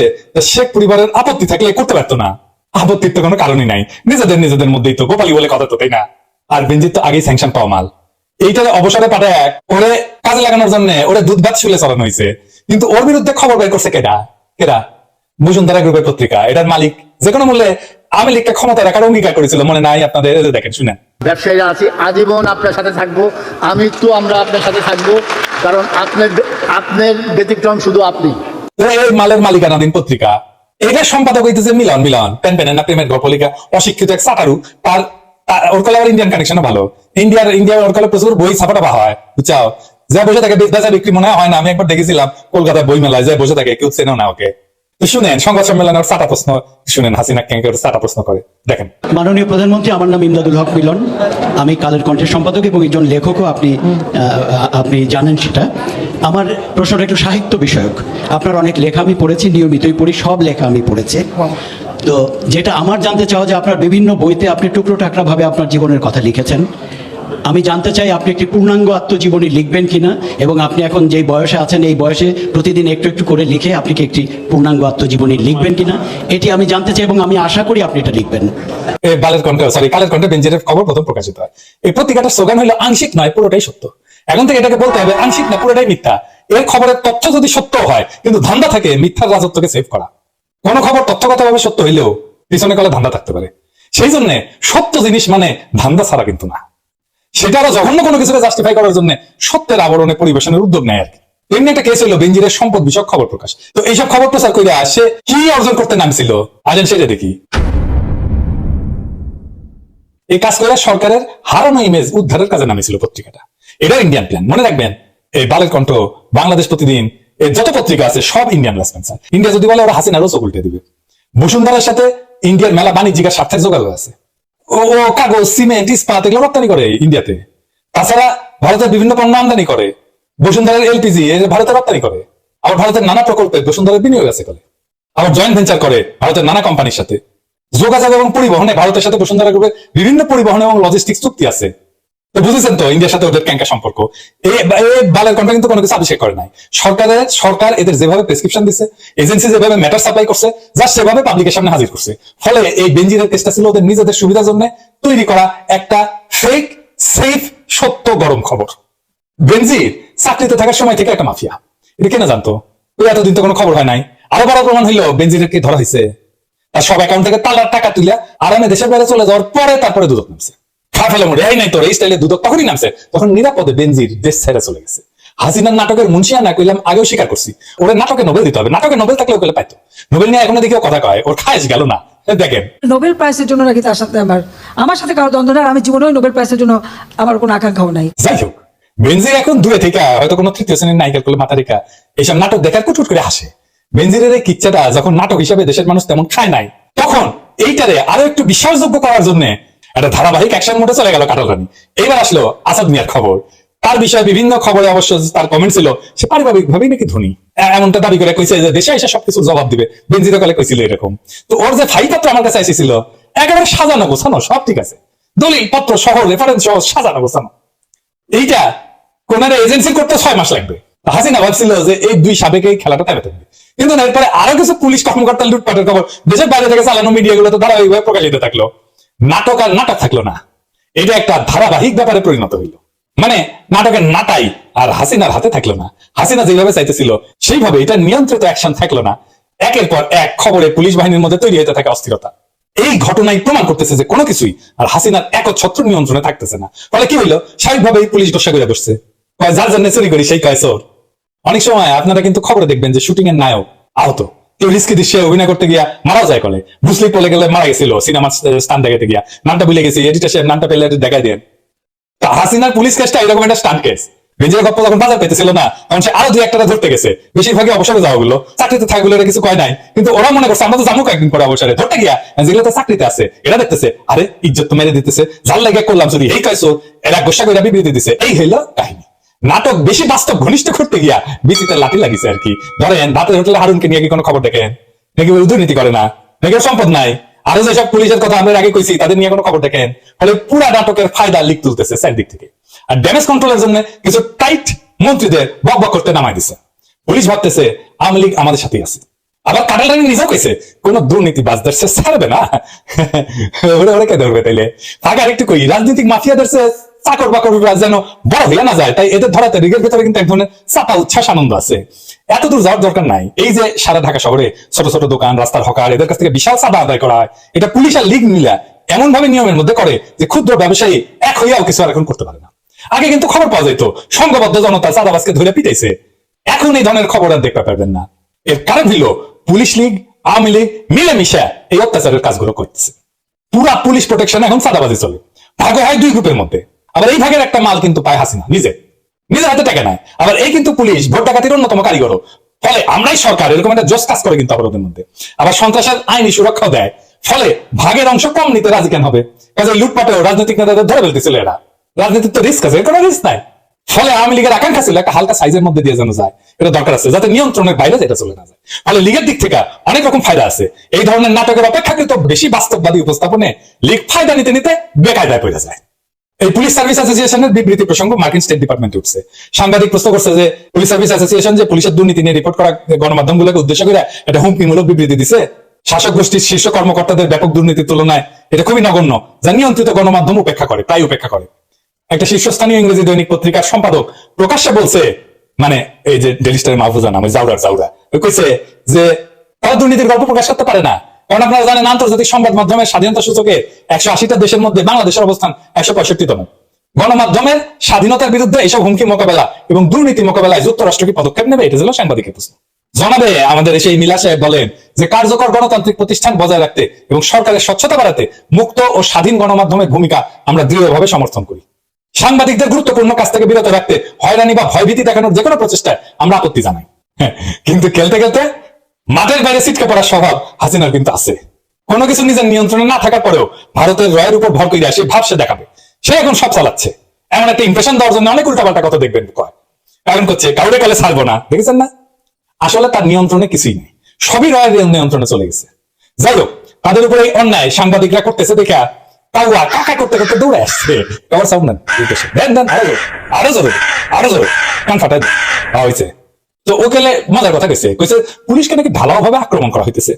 শেখ পরিবারের আপত্তি থাকলে করতে পারতো না, আপত্তির তো কোনো কারণই নাই, নিজেদের মধ্যেই তো গোপালী বলে কথা তো, তাই না? আর বেনজির তো আগেই স্যাংশন পাওয়া মাল, এইটা অবসরে পাঠায় ওরে কাজে লাগানোর জন্য ওরে দুধ ভাত শুলে চালানো হয়েছে। কিন্তু ওর বিরুদ্ধে খবর বের করছে কেডা? বসুন্ধরা গ্রুপের পত্রিকা। এটার মালিক যে কোনো মূল্যে আওয়ামী লীগকে ক্ষমতা রাখার অঙ্গীকার করেছিল, মনে নাই আপনাদের? দেখেন শুনেন। ব্যবসায়ীরা আছি, আজীবন আপনার সাথে থাকবো, আমরা আপনার সাথে থাকবো, কারণ আপনার ব্যতিক্রম শুধু আপনি। এই মালের মালিকানাধীন পত্রিকা, এটা সম্পাদক হইতেছে মিলন পেন না প্রেমের গল্প লেখা অশিক্ষিত এক চাটারু। তার ওর কলে আবার ইন্ডিয়ান কানেকশন ভালো, ইন্ডিয়া ওর কলে প্রচুর বই ছাপাটা হয়, বুঝছাও। যা বসে থাকে বেচা বিক্রি মনে হয় না। আমি একবার দেখেছিলাম কলকাতায় বই মেলায় যায় বসে থাকে, কেউ চেনেও না ওকে। তো শুনেন সংবাদ সম্মেলনে ওর 7টা প্রশ্ন শুনেন, হাসিনা কেঙ্কে 7টা প্রশ্ন করে, দেখেন। মাননীয় প্রধানমন্ত্রী, আমার নাম ইমদাদুল হক মিলন, আমি কালের কণ্ঠের সম্পাদক এবং একজন লেখকও, আপনি জানেন সেটা। আমার প্রশ্নটা একটু সাহিত্য বিষয়ক। আপনার অনেক লেখা আমি পড়েছি, নিয়মিতই পড়ি, সব লেখা আমি পড়েছি। তো যেটা আমার জানতে চাও যে আপনার বিভিন্ন বইতে আপনি টুকরো টাকরা ভাবে আপনার জীবনের কথা লিখেছেন। আমি জানতে চাই আপনি একটি পূর্ণাঙ্গ আত্মজীবনী লিখবেন কিনা, এবং আপনি এখন যে বয়সে আছেন এই বয়সে প্রতিদিন একটু একটু করে লিখে আপনি কি একটি পূর্ণাঙ্গ আত্মজীবনী লিখবেন কিনা, এটি আমি জানতে চাই এবং আমি আশা করি আপনি এটা লিখবেন। কালের কণ্ঠে বেনজিরের খবর প্রথম প্রকাশিত হয়। এই পত্রিকাটার স্লোগান হলো আংশিক নয় পুরোটাই সত্য। এখন থেকে এটাকে বলতে হবে আংশিক না পুরোটাই মিথ্যা। এর খবরের তথ্য যদি সত্য হয়, কিন্তু ধান্দা থাকে মিথ্যার রাজত্বকে সেভ করা। কোন খবর তথ্যগতভাবে সত্য হইলেও পিছনে কালে ধান্দা থাকতে পারে। সেই জন্য সত্য জিনিস মানে ধান্দা ছাড়া কিন্তু না। সেটা আরো জঘন্য কোনো কিছুকে জাস্টিফাই করার জন্য সত্যের আবরণে পরিবেশনের উদ্যোগ নেয় আর কি। এমনি একটা কেস হলো বেনজিরের সম্পদ বিষয়ক খবর প্রকাশ। তো এইসব খবর প্রচার করে সে কি অর্জন করতে নামছিল আজেন সেটা দেখি। এই কাজ করে সরকারের হারানো ইমেজ উদ্ধারের কাজে নামেছিল পত্রিকাটা। এটা ইন্ডিয়ান প্ল্যান, মনে রাখবেন। এই বালের কণ্ঠ, বাংলাদেশ প্রতিদিন, এর যত পত্রিকা আছে সব ইন্ডিয়ান রেসপন্সার। ইন্ডিয়া যদি বলে ওরা হাসিনারও চোখ উল্টে দিবে। বসুন্ধরার সাথে ইন্ডিয়ার মেলা বাণিজ্যিক স্বার্থের যোগাযোগ আছে। ও কাগজ, সিমেন্ট, ইস্পাত এগুলো রপ্তানি করে ইন্ডিয়াতে। তাছাড়া ভারতের বিভিন্ন পণ্য আমদানি করে। বসুন্ধরার এলপিজি ভারতে রপ্তানি করে। আবার ভারতের নানা প্রকল্পে বসুন্ধরার বিনিয়োগ আছে করে। আবার জয়েন্ট ভেঞ্চার করে ভারতের নানা কোম্পানির সাথে। যোগাযোগ এবং পরিবহনে ভারতের সাথে বসুন্ধরা গ্রুপের বিভিন্ন পরিবহন এবং লজিস্টিক্স চুক্তি আছে। তো বুঝেছেন তো ইন্ডিয়ার সাথে ওদের ক্যাঙ্কা সম্পর্ক। এই বালের কন্ট্রাক্ট কিন্তু কোনো কিছু আবিষ্কার করে নাই। সরকার এদের যেভাবে প্রেসক্রিপশন দিচ্ছে, এজেন্সি যেভাবে ম্যাটার সাপ্লাই করছে, যা সেভাবে পাবলিকের সামনে হাজির করছে। ফলে এই বেনজিরের কেসটা ছিল ওদের নিজেদের সুবিধার জন্য তৈরি করা একটা ফেক সেফ সত্য গরম খবর। বেনজির চাকরিতে থাকার সময় থেকে একটা মাফিয়া, এটা কেন জানতো? ওই এতদিন তো কোনো খবর হয় নাই। আরো বড় প্রমাণ হইলো বেনজিরের কে ধরা হয়েছে। তার সব অ্যাকাউন্ট থেকে তালার টাকা তুলে আরামে দেশের বাইরে চলে যাওয়ার পরে তারপরে দুদক নামছে। তখনই নামছে তখন নিরাপদে বেনজির দেশ ছেড়ে চলে গেছে। হাসিনার নাটকের মুন্সিয়ানা কইলাম আগেও স্বীকার করছি, ওরা নাটকে নোবেল দিতে হবে। নাটকে নোবেল থাকলে ওগুলো পাইতো। নোবেল নিয়ে এখনো দেখেও কথা কয়, ওর খায়স গেল না। দেখেন নোবেল প্রাইজের জন্য নাকি তার সাথে আমার সাথে কারো দ্বন্দ্ব নাই। আমি জীবনেও নোবেল প্রাইজের জন্য আমার কোনো আকাঙ্ক্ষাও নাই। যাই হোক, বেনজির এখন দূরে থেকে হয়তো কোনো তৃতীয় শ্রেণীর নায়িকার কোলে মাথা রেখা এইসব নাটক দেখার কুটকুট করে হাসে। বেনজিরের এই কিচ্ছাটা যখন নাটক হিসাবে দেশের মানুষ তেমন খায় নাই, তখন এইটারে আরো একটু বিশ্বাসযোগ্য করার জন্য একটা ধারাবাহিক অ্যাকশন মোডে চলে গেল কাটাল রানী। এইবার আসলো আসাদ মিয়ার খবর। তার বিষয়ে বিভিন্ন খবরে অবশ্য তার কমেন্ট ছিল সে পারিবারিক ভাবেই নাকি ধনী, এমনটা দাবি করে কইছে যে দেশে এসে সবকিছুর জবাব দিবে। বেনজির কালে কইছিল এরকম। তো ওর যে ফাইল পত্র আমার কাছে এসেছিল একেবারে সাজানো গোছানো, সব ঠিক আছে, দলিল পত্র সহ রেফারেন্স সহ সাজানো গোছানো। এইটা কোন এজেন্সি করতে 6 মাস লাগবে। হাসিনা ভাবছিল যে এই 2 সাবেক এই খেলাটা থাকবে, কিন্তু এরপরে আরো কিছু পুলিশ কর্মকর্তা লুটপাটের খবর দেশের বাইরে থেকে চালানো মিডিয়া গুলো তো ধারাবাহিকভাবে প্রকাশিত থাকলো। নাটক আর নাটক থাকলো না, এটা একটা ধারাবাহিক ব্যাপারে পরিণত হইল। মানে নাটকের নাটাই আর হাসিনার হাতে থাকলো না। হাসিনা যেভাবে চাইতেছিল সেইভাবে এটা নিয়ন্ত্রিত অ্যাকশন থাকলো না। একের পর এক খবরে পুলিশ বাহিনীর মধ্যে তৈরি হতে থাকে অস্থিরতা। এই ঘটনাই প্রমাণ করতেছে যে কোনো কিছুই আর হাসিনার একচ্ছত্র নিয়ন্ত্রণে থাকতেছে না। ফলে কি হইলো, স্বাভাবিকভাবেই পুলিশ গোসা করে বসছে, যার জন্য চুরি করি সেই কয় চোর। অনেক সময় আপনারা কিন্তু খবরে দেখবেন যে শুটিং এর নায়ক আহত, কেউ রিস্কি দৃশ্যে অভিনয় করতে গিয়া মারা যায় কলে। ব্রুসলি পলে গেলে মারা গেছিল সিনেমার স্টান দেখাতে গিয়া, নামটা ভুলে গেছি, এডিটর সাহেব নামটা পেলে দেখাই দেন। হাসিনার পুলিশ কেসটা এরকম একটা স্টান্ট কেস। বেনজিরের গপ্প যখন বাজার পেতেছিল না তখন সে আরো 2-1টা ধরতে গেছে। বেশিরভাগই অবসরে যাওয়া গুলো, চাকরিতে থাকগুলো কিছু কয় নাই, কিন্তু ওরা মনে করছে আমরা তো জামুক একদিন পরে অবসরে ধরতে গিয়া যেগুলো তো চাকরিতে আছে এরা দেখতেছে আরে ইজ্জত তো মেরে দিতেছে, জাল লাগে করলাম চুরি, এই কয়ছো এরা গোসা করে বিবৃতি দিতেছে। এই হইলো কাহিনী। নাটক বেশি বাস্তব ঘনিষ্ঠ করতে গিয়া বিচিতে লাঠি লাগিছে আর কি। ধরেন ভাতের হোটেলে হারুনকে নিয়ে কি কোনো খবর দেখেন নাকি? দুর্নীতি করে না নাকি? সম্পদ নাই? আরো যেসব পুলিশের কথা আমরা আগে কইছি তাদের নিয়ে কোনো খবর দেখেন? ফলে পুরা নাটকের ফায়দা লিক তুলতেছে চারদিক থেকে। আর ড্যামেজ কন্ট্রোলের জন্য কিছু টাইট মন্ত্রীদের বক বক করতে নামাই দিচ্ছে। পুলিশ ভাবতেছে আওয়ামী লীগ আমাদের সাথেই আছে। আবার কাটাল রানী নিজেও কইছে কোন দুর্নীতিবাজদের সে ছাড়বে না। ওরা কে ধরবে তাইলে? তাকে আরেকটু কই, রাজনৈতিক মাফিয়াদের সে চাকর বাকর যেন বড় হইয়া না যায়, তাই এদের ধরাতে রিগের ভেতরে কিন্তু এক ধরনের চাপা উচ্ছ্বাস আনন্দ আছে। এত দূর যাওয়ার দরকার নাই। এই যে সারা ঢাকা শহরে ছোট ছোট দোকান, রাস্তার হকার, এদের কাছ থেকে বিশাল চাঁদা আদায় করা হয়, এটা পুলিশ আর লীগ মিলা এমন ভাবে নিয়মের মধ্যে করে যে ক্ষুদ্র ব্যবসায়ী এক হইয়াও কিছু আর এখন করতে পারে না। আগে কিন্তু খবর পাওয়া যেত সংঘবদ্ধ জনতা চাঁদাবাজকে ধরে পিটাইছে, এখন এই ধরনের খবর আর দেখতে পারবেন না। এর কারণ হইল পুলিশ লীগ আওয়ামী লীগ মিলেমিশে এই অত্যাচারের কাজগুলো করতেছে। পুরা পুলিশ প্রোটেকশন এখন চাঁদাবাজি চলে, ভাগ হয় 2 গ্রুপের মধ্যে। আবার এই ভাগের একটা মাল কিন্তু পায় হাসিনা নিজে। নিজের হাতে টাকা নেয়। আবার এই কিন্তু পুলিশ ভোট ডাকাতির অন্যতম কারিগর। ফলে আমরাই সরকার এরকম একটা জোস কাজ করে কিন্তু অপরাধের মধ্যে। আবার সন্ত্রাসের আইনি সুরক্ষাও দেয়। ফলে ভাগের অংশ কম নিতে রাজি কেন হবে? কাজে লুটপাটেও রাজনৈতিক নেতাদের ধরে ফেলতেছিল এরা। রাজনীতির তো রিস্ক আছে, এর কোনো রিস্ক নাই। ফলে আওয়ামী লীগের আকাঙ্ক্ষা ছিল একটা হালকা সাইজের মধ্যে দিয়ে যেন যায়, এটা দরকার আছে যাতে নিয়ন্ত্রণের বাইরে যেটা চলে না যায়। ফলে লীগের দিক থেকে অনেক রকম ফায়দা আছে। এই ধরনের নাটকের অপেক্ষাকৃত বেশি বাস্তববাদী উপস্থাপনে লীগ ফায়দা নিতে নিতে বেকায়দায় পড়ে যায়। এই পুলিশ সার্ভিস অ্যাসোসিয়েশনের বিবৃতি প্রসঙ্গ মার্কিন স্টেট ডিপার্টমেন্টে উঠছে। সাংবাদিক প্রশ্ন করছে যে পুলিশ সার্ভিস অ্যাসোসিয়েশন যে পুলিশের দুর্নীতি নিয়ে রিপোর্ট করা গণমাধ্যমগুলোকে উদ্দেশ্য করে একটা হুমকিমূলক বিবৃতি দিছে। শাসক গোষ্ঠীর শীর্ষ কর্মকর্তাদের ব্যাপক দুর্নীতির তুলনায় এটা খুবই নগণ্য, যা নিয়ন্ত্রিত গণমাধ্যম উপেক্ষা করে, প্রায় উপেক্ষা করে। একটা শীর্ষস্থানীয় ইংরেজি দৈনিক পত্রিকার সম্পাদক প্রকাশ্যে বলছে, মানে এই যে ডেইলি স্টারের মাহফুজা নাম জাউরা কইছে যে তারা দুর্নীতির গল্প প্রকাশ করতে পারে না, কারণ আপনারা জানেন আন্তর্জাতিক সংবাদ মাধ্যমের স্বাধীনতা সূচকে 180টা দেশের মধ্যে বাংলাদেশের অবস্থান 165তম। গণমাধ্যমের স্বাধীনতার বিরুদ্ধে এইসব হুমকি মোকাবেলা এবং দুর্নীতি মোকাবেলায় যুক্তরাষ্ট্র কি পদক্ষেপ নেবে? এটা ছিল সাংবাদিকের প্রশ্ন। জনাবে আমাদের সেই মিলা সাহেব বলেন যে কার্যকর গণতান্ত্রিক প্রতিষ্ঠান বজায় রাখতে এবং সরকারের স্বচ্ছতা বাড়াতে মুক্ত ও স্বাধীন গণমাধ্যমের ভূমিকা আমরা দৃঢ়ভাবে সমর্থন করি। সাংবাদিকদের গুরুত্বপূর্ণ কাজ থেকে বিরত রাখতে হয়রানি বা ভয়ভীতি দেখানোর যে কোনো প্রচেষ্টায় আমরা আপত্তি জানাই। কিন্তু খেলতে খেলতে মাঠের বাইরে ছিটকে পড়ার স্বভাব হাসিনার কিন্তু আছে। কোনো কিছু নিজের নিয়ন্ত্রণে না থাকার পরেও ভারতের রয়ের উপর ভর করে সে ভাব সে দেখাবে, সে এখন সব চালাচ্ছে। এমন একটা ইমপ্রেশন দেওয়ার জন্য অনেক উল্টাপাল্টা কথা দেখবেন কয়, কারণ করছে কাউরে কালে ছাড়বো না, দেখেছেন না? আসলে তার নিয়ন্ত্রণে কিছুই নেই, সবই রয়ের নিয়ন্ত্রণে চলে গেছে। যাই হোক, তাদের উপরে অন্যায় সাংবাদিকরা করতেছে দেখা কাউয়া কাকা করতে করতে দৌড়ে আসছে। কভার সাউন্ড নেন, দেন আরো জোরে কান ফাটাই হয়েছে। তো ওকেলে মজার কথা কইছে পুলিশকে নাকি ঢালাও ভাবে আক্রমণ করা হইতেছে।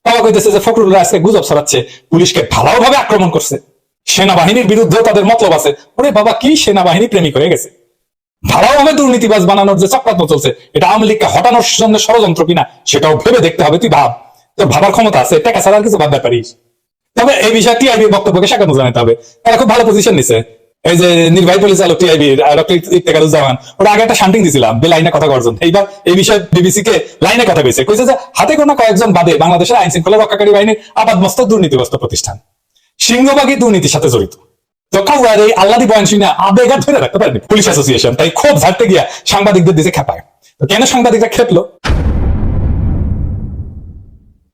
বাবা কইতেছে যে ফখরুল্লাহ আজকে গুজব ছড়াচ্ছে পুলিশকে ঢালাও ভাবে আক্রমণ করছে, সেনাবাহিনীর বিরুদ্ধেও তাদের মতলব আছে। ওরে বাবা, কি সেনাবাহিনী প্রেমিক হয়ে গেছে! ঢালাও ভাবে দুর্নীতিবাজ বানানোর যে চক্রান্ত চলছে, এটা আওয়ামী লীগকে হটানোর জন্য ষড়যন্ত্র কিনা সেটাও ভেবে দেখতে হবে। তুই ভাব, তোর ভাবার ক্ষমতা আছে, টাকা ছাড়া আর কিছু ভাবতে পারিস। তবে এই বিষয়ে টিআইবির বক্তব্যকে স্বাগত জানাতে হবে, তারা খুব ভালো পজিশন নিছে। এই যে নির্বাহী পরিচালক টিআইবি ডক্টর ইফতেখারুজ্জামান, ওরা আগে একটা শান্টিং দিছিলাম লাইনে কথা করার জন্য। এইবার এই বিষয়ে বিবিসি কে লাইনে কথা কইছে, কইছে যে হাতে গোনা কয়েকজন বাদে বাংলাদেশের আইন শৃঙ্খলা রক্ষাকারী বাহিনীর আপাতমস্তক দুর্নীতিগ্রস্ত প্রতিষ্ঠান, সিংহভাগই দুর্নীতির সাথে জড়িত। তো কাউয়ার এই আল্লাদি বয়ান শুনে আবেগ আর ধরে রাখতে পারেনি পুলিশ অ্যাসোসিয়েশন, তাই ক্ষোভ ঝাড়তে গিয়া সাংবাদিকদের দিকে খেপায়। তো কেন সাংবাদিকরা খেপলো?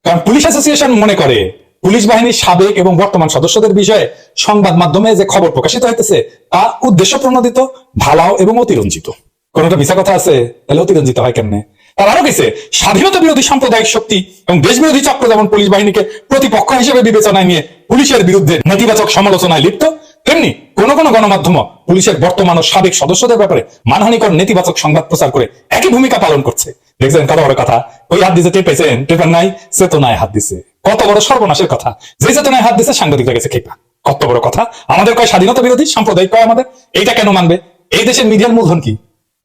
কারণ পুলিশ অ্যাসোসিয়েশন মনে করে পুলিশ বাহিনীর সাবেক এবং বর্তমান সদস্যদের বিষয়ে সংবাদ মাধ্যমে যে খবর প্রকাশিত হইতেছে তা উদ্দেশ্য প্রণোদিত, ঢালাও এবং অতিরঞ্জিত। কোনটা মিছা কথা আছে? তাহলে অতিরঞ্জিত হয় কেমনে? তার আরো গেছে সাধীনতা বিরোধী সাম্প্রদায়িক শক্তি এবং দেশ বিরোধী চক্র যেমন পুলিশ বাহিনীকে প্রতিপক্ষ হিসেবে বিবেচনায় নিয়ে পুলিশের বিরুদ্ধে নেতিবাচক সমালোচনায় লিপ্ত, তেমনি কোন কোন গণমাধ্যম পুলিশের বর্তমান ও সাবেক সদস্যদের ব্যাপারে মানহানিকর নেতিবাচক সংবাদ প্রচার করে একই ভূমিকা পালন করছে। দেখছেন কত বড় কথা? ওই হাত দিতে টের পাইছেন, টেপার নাই, চেতনায় হাত দিছে। কত বড় সর্বনাশের কথা! যে চেতনায় হাত দিছে সাংবাদিকরা গেছে খেপা। কত বড় কথা! আমাদের কয় স্বাধীনতা বিরোধী সাম্প্রদায়িক কয় আমাদের, এইটা কেন মানবে? এই দেশের মিডিয়ার মূলধন কি?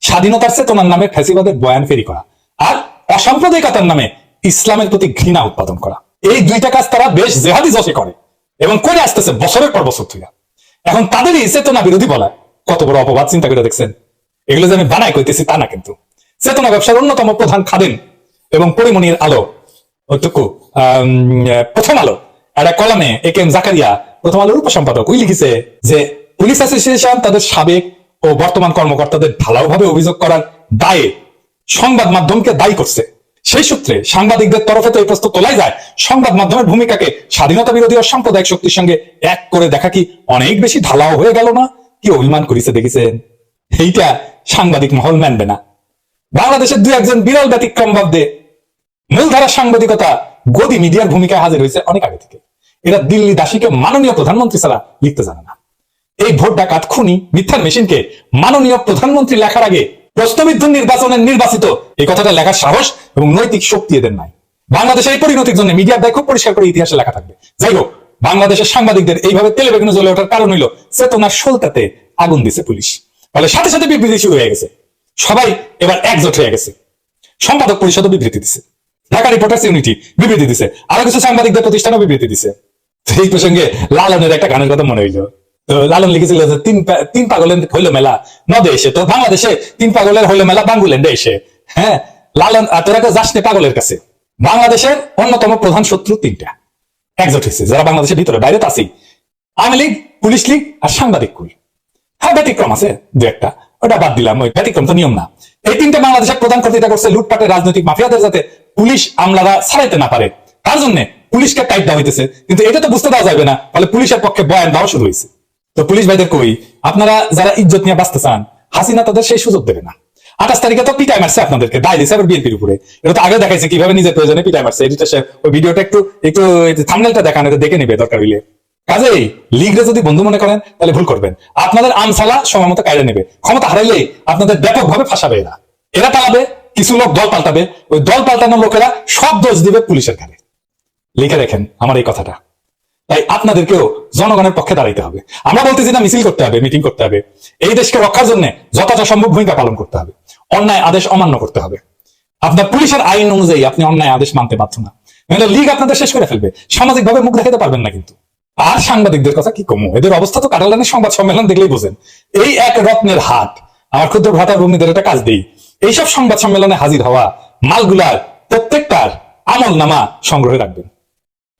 স্বাধীনতার চেতনার নামে ফ্যাসিবাদের বয়ান ফেরি করা আর অসাম্প্রদায়িকতার নামে ইসলামের প্রতি ঘৃণা উৎপাদন করা, এই দুইটা কাজ তারা বেশ জেহাদি জশে করে এবং করে আসতেছে বছরের পর বছর ধরে। এখন তাদেরই চেতনা বিরোধী বলা কত বড় অপবাদ! চিন্তা করে দেখছেন? এগুলো যে আমি বানাই কইতেছি তা না, কিন্তু চেতনা ব্যবসার অন্যতম প্রধান খাদেম এবং পরিমণির আলো ওইটুকু প্রথম আলো একটা কলামে একেএম জাকারিয়া প্রথম আলোর উপসম্পাদক ওই লিখেছে যে পুলিশ অ্যাসোসিয়েশন তাদের সাবেক ও বর্তমান কর্মকর্তাদের ঢালাও ভাবে অভিযোগ করার দায়ে সংবাদ মাধ্যমকে দায়ী করছে। সেই সূত্রে সাংবাদিকদের তরফে তো এই প্রশ্ন তোলাই যায়, সংবাদ মাধ্যমের ভূমিকাকে স্বাধীনতা বিরোধী ও সাম্প্রদায়িক শক্তির সঙ্গে এক করে দেখা কি অনেক বেশি ঢালাও হয়ে গেল না? কি অভিমান করেছে দেখেছেন? এইটা সাংবাদিক মহল মানবে না। বাংলাদেশের দুই একজন বিরল ব্যতিক্রম বাদে মূলধারা সাংবাদিকতা গদি মিডিয়ার ভূমিকায় হাজির হয়েছে অনেক আগে থেকে। এরা দিল্লি দাসীকে মাননীয় প্রধানমন্ত্রী ছাড়া লিখতে জানে না। এই ভোট ডাকাত খুনি মিথ্যার মেশিনকে মাননীয় প্রধানমন্ত্রী লেখার আগে প্রশ্নবিদ্ধ নির্বাচনের নির্বাচিত এই কথাটা লেখার সাহস এবং নৈতিক শক্তি এদের নাই। বাংলাদেশের এই পরিণতির জন্য মিডিয়ার দায় খুব পরিষ্কার করে ইতিহাসে লেখা থাকবে। যাই হোক, বাংলাদেশের সাংবাদিকদের এইভাবে তেলে বেগুনে জ্বলে ওঠার কারণ হইল চেতনার সলতাতে আগুন দিছে পুলিশ। ফলে সাথে সাথে বিবৃতি শুরু হয়ে গেছে, সবাই এবার একজোট হয়ে গেছে। সম্পাদক পরিষদও বিবৃতি দিছে, ঢাকা রিপোর্টার্স ইউনিটি বিবৃতি দিছে, আরো কিছু সাংবাদিকদের প্রতিষ্ঠানও বিবৃতি দিছে। এই প্রসঙ্গে লালনের একটা গানের কথা মনে হইল। লালন লিখেছিল যে তিন পাগলের হইলো মেলা নদে এসে, তো বাংলাদেশে তিন পাগলের হইলো মেলা বাঙ্গুল্যান্ডে এসে। হ্যাঁ, লালন তোরা যাসনে পাগলের কাছে। বাংলাদেশের অন্যতম প্রধান শত্রু তিনটা একজোট হয়েছে, যারা বাংলাদেশের ভিতরে বাইরে তো আছেই, আওয়ামী লীগ, পুলিশ লীগ আর সাংবাদিক কুল। হ্যাঁ, ব্যতিক্রম আছে দু একটা, ওটা বাদ দিলাম, ওই ব্যতিক্রম তো নিয়ম না। এই তিনটা বাংলাদেশের প্রধান ক্ষতিটা করছে লুটপাটের রাজনৈতিক মাফিয়াদের, যাতে পুলিশ আমলারা ছাড়াইতে না পারে, তার জন্য পুলিশকে টাইট দেওয়া হইতেছে। কিন্তু এটা তো বুঝতে দেওয়া যাবে না, ফলে পুলিশের পক্ষে বয়ান দেওয়া শুরু হয়েছে। তো পুলিশ ভাইদের কই, আপনারা যারা ইজ্জত নিয়ে বাঁচতে চান, হাসিনা তাদের সেই সুযোগ দেবে না। 28 তারিখে তো পিটাই মারছে আপনাদেরকে, দায় দিয়েছে আবার বিএনপির উপরে। এটা তো আগে দেখাইছে কিভাবে নিজের প্রয়োজনে পিটাই মারছে। এডিটর সাহেব ওই ভিডিওটা একটু থাম্বনেলটা দেখান, এটা দেখে নিবে দরকার হইলে। কাজেই লীগরে যদি বন্ধু মনে করেন তাহলে ভুল করবেন। আপনাদের আমসালা সময় মতো কায়দা নেবে, ক্ষমতা হারাইলে আপনাদের ব্যাপকভাবে ফাঁসাবে। এরা পালাবে, কিছু লোক দল পাল্টাবে, ওই দল পাল্টানোর লোকেরা সব দোষ দিবে পুলিশের ঘাড়ে। লিখে রাখেন আমার এই কথাটা। তাই আপনাদেরকেও জনগণের পক্ষে দাঁড়াইতে হবে। আমরা বলতেছি না মিছিল করতে হবে, মিটিং করতে হবে, এই দেশকে রক্ষার জন্য যতটা সম্ভব ভূমিকা পালন করতে হবে। অন্যায় আদেশ অমান্য করতে হবে। আপনার পুলিশের আইন অনুযায়ী আপনি অন্যায় আদেশ মানতে বাধ্য না, লীগ আপনাদের শেষ করে ফেলবে, সামাজিক ভাবে মুখ দেখাতে পারবেন না। কিন্তু আর সাংবাদিকদের কথা কি কমু, এদের অবস্থা তো কাটালানের সংবাদ সম্মেলন দেখলেই বোঝেন। এই এক রত্নের হাট, আমার ক্ষুদ্র ভ্রাতা ভগ্নীদের একটা কাজ দেই, এইসব সংবাদ সম্মেলনে হাজির হওয়া মালগুলার প্রত্যেকটার আমল নামা সংগ্রহে রাখবেন।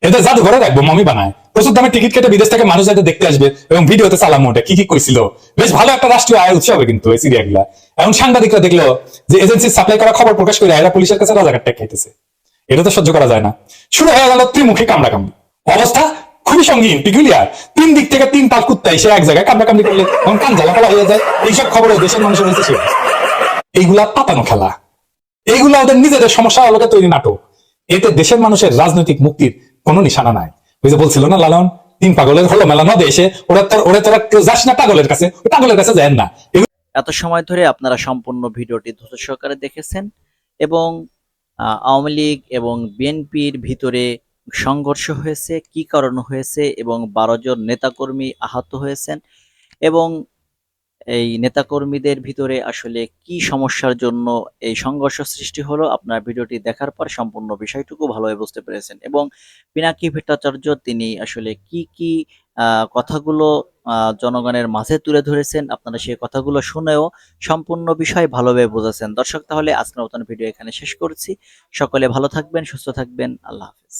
এদের জাদুঘরে রাখবো, মমি বানায়, প্রচুর দামে টিকিট কেটে বিদেশ থেকে মানুষ যাতে দেখতে আসবে এবং ভিডিওতে চালাম ওটা কি কি কইছিল। বেশ ভালো একটা রাষ্ট্রীয় আয় উৎসব হবে কিন্তু এই সিরিয়াগুলা। এখন সাংবাদিকরা দেখলো যে এজেন্সি সাপ্লাই করা খবর প্রকাশ করে এরা পুলিশের কাছে রাজাকার ট্যাগ খাইতেছে। এটা তো সহ্য করা যায় না। শুরু হয়ে গেল ত্রিমুখী কামড়াকামড়ি, অবস্থা খুবই সঙ্গীন, পিকুলিয়ার। 3 দিক থেকে 3 পাল কুত্তা এসে এক জায়গায় কামড়াকামড়ি করলে তখন কান জ্বালাপালা হয়ে যায়। এইসব খবরে দেশের মানুষের হয়েছে সে এইগুলা পাতানো খেলা, এইগুলা ওদের নিজেদের সমস্যা আলোকে তৈরি নাটক। এতে দেশের মানুষের রাজনৈতিক মুক্তির কোনো নিশানা নাই। ওই যে বলছিল না লালন, 3 পাগলের হলো মেলা নদে এসে, ওরা তোরা কেউ যাস না পাগলের কাছে, ওই পাগলের কাছে যায় না। এত সময় ধরে আপনারা সম্পূর্ণ ভিডিওটি ধৈর্য সহকারে দেখেছেন এবং আওয়ামী লীগ এবং বিএনপির ভিতরে সংঘর্ষ হয়েছে, কি কারণে হয়েছে এবং 12 জন নেতাকর্মী আহত হয়েছেন এবং এই নেতাকর্মীদের ভিতরে আসলে কি সমস্যার জন্য এই সংঘর্ষ সৃষ্টি হলো, আপনার ভিডিওটি দেখার পর সম্পূর্ণ বিষয়টুকু ভালোভাবে বুঝতে পেরেছেন। এবং পিনাকি ভট্টাচার্য তিনি আসলে কি কথাগুলো জনগণের মাঝে তুলে ধরেছেন, আপনারা সেই কথাগুলো শুনেও সম্পূর্ণ বিষয় ভালোভাবে বুঝেছেন। দর্শক, তাহলে আজকের মতন ভিডিও এখানে শেষ করছি। সকলে ভালো থাকবেন, সুস্থ থাকবেন, আল্লাহ হাফেজ।